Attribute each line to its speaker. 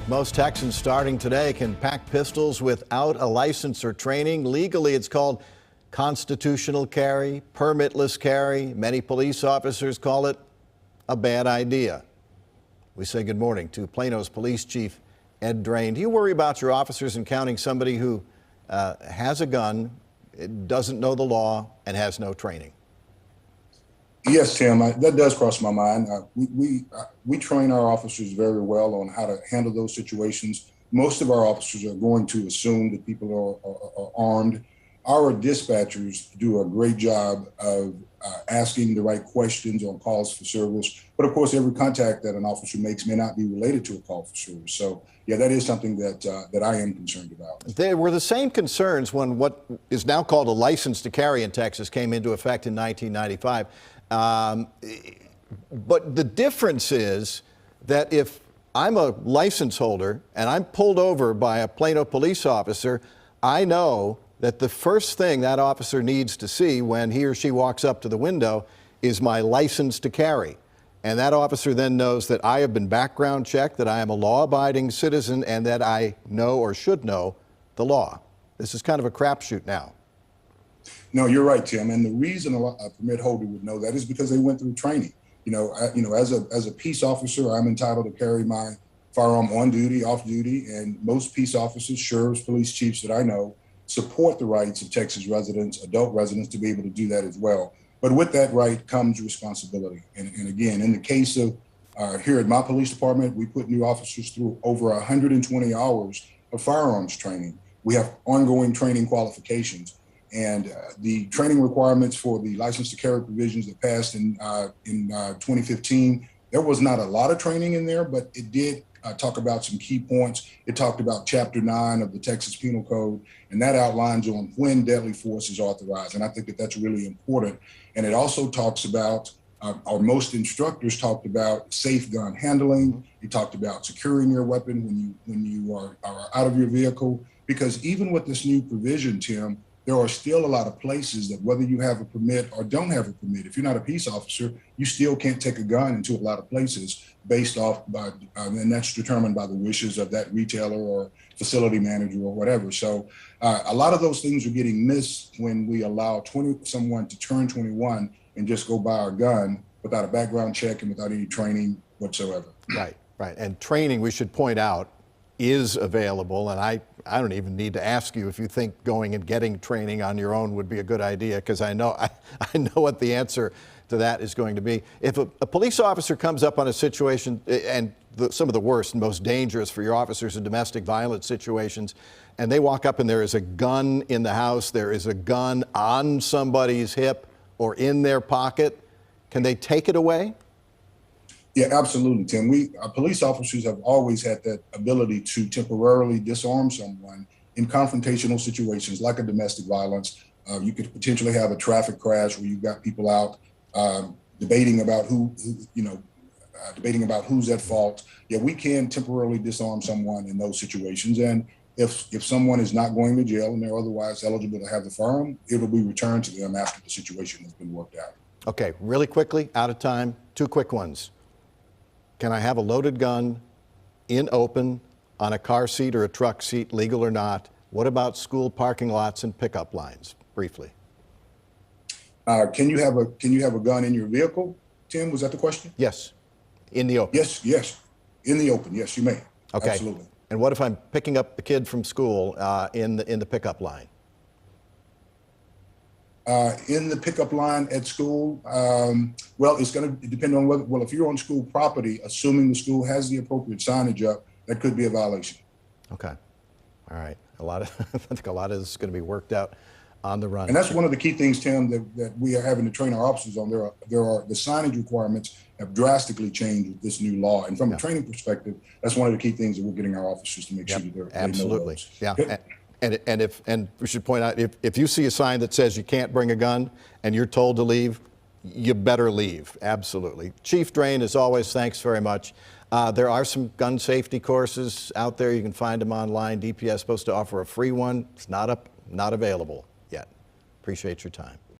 Speaker 1: Most Texans starting today can pack pistols without a license or training. Legally, it's called constitutional carry, permitless carry. Many police officers call it a bad idea. We say good morning to Plano's Police Chief Ed Drain. Do you worry about your officers encountering somebody who has a gun, doesn't know the law, and has no training?
Speaker 2: Yes, Tim, that does cross my mind. We train our officers very well on how to handle those situations. Most of our officers are going to assume that people are armed. Our dispatchers do a great job of asking the right questions on calls for service. But of course, every contact that an officer makes may not be related to a call for service. So yeah, that is something that I am concerned about. There
Speaker 1: were the same concerns when what is now called a license to carry in Texas came into effect in 1995. But the difference is that if I'm a license holder and I'm pulled over by a Plano police officer, I know that the first thing that officer needs to see when he or she walks up to the window is my license to carry. And that officer then knows that I have been background checked, that I am a law-abiding citizen, and that I know or should know the law. This is kind of a crapshoot now.
Speaker 2: No, you're right, Tim. And the reason a permit holder would know that is because they went through training. As a peace officer, I'm entitled to carry my firearm on duty, off duty, and most peace officers, sheriffs, police chiefs that I know support the rights of Texas residents, adult residents, to be able to do that as well. But with that right comes responsibility. And again, in the case of here at my police department, we put new officers through over 120 hours of firearms training. We have ongoing training qualifications. And the training requirements for the license to carry provisions that passed in 2015, there was not a lot of training in there, but it did talk about some key points. It talked about Chapter 9 of the Texas Penal Code, and that outlines on when deadly force is authorized. And I think that that's really important. And it also talks about, or most instructors talked about, safe gun handling. It talked about securing your weapon when you are out of your vehicle, because even with this new provision, Tim, there are still a lot of places that whether you have a permit or don't have a permit, if you're not a peace officer, you still can't take a gun into a lot of places based off by, and that's determined by the wishes of that retailer or facility manager or whatever. So a lot of those things are getting missed when we allow someone to turn 21 and just go buy a gun without a background check and without any training whatsoever.
Speaker 1: Right. And training, we should point out, is available, and I don't even need to ask you if you think going and getting training on your own would be a good idea, because I know what the answer to that is going to be. If a police officer comes up on a situation, and some of the worst and most dangerous for your officers in domestic violence situations, and they walk up and there is a gun in the house, there is a gun on somebody's hip or in their pocket, can they take it away?
Speaker 2: Yeah, absolutely, Tim. Police officers have always had that ability to temporarily disarm someone in confrontational situations like a domestic violence. You could potentially have a traffic crash where you've got people out debating about debating about who's at fault. Yeah, we can temporarily disarm someone in those situations. And if someone is not going to jail and they're otherwise eligible to have the firearm, it will be returned to them after the situation has been worked out.
Speaker 1: Okay, really quickly, out of time, two quick ones. Can I have a loaded gun in open on a car seat or a truck seat, legal or not? What about school parking lots and pickup lines, briefly?
Speaker 2: Can you have a gun in your vehicle, Tim? Was that the question?
Speaker 1: Yes, in the open.
Speaker 2: Yes, in the open. Yes, you may.
Speaker 1: Okay.
Speaker 2: Absolutely.
Speaker 1: And what if I'm picking up the kid from school in the pickup line?
Speaker 2: In the pickup line at school, well, it's going to depend on whether, if you're on school property, assuming the school has the appropriate signage up, that could be a violation. Okay.
Speaker 1: All right. I think a lot of this is going to be worked out on the run.
Speaker 2: And that's one of the key things, Tim, that we are having to train our officers on. There are the signage requirements have drastically changed with this new law. And from a training perspective, that's one of the key things that we're getting our officers to make sure that they know those.
Speaker 1: Yeah. Okay. And we should point out, if you see a sign that says you can't bring a gun and you're told to leave, you better leave. Absolutely. Chief Drain, as always, thanks very much. There are some gun safety courses out there. You can find them online. DPS is supposed to offer a free one. It's not available yet. Appreciate your time.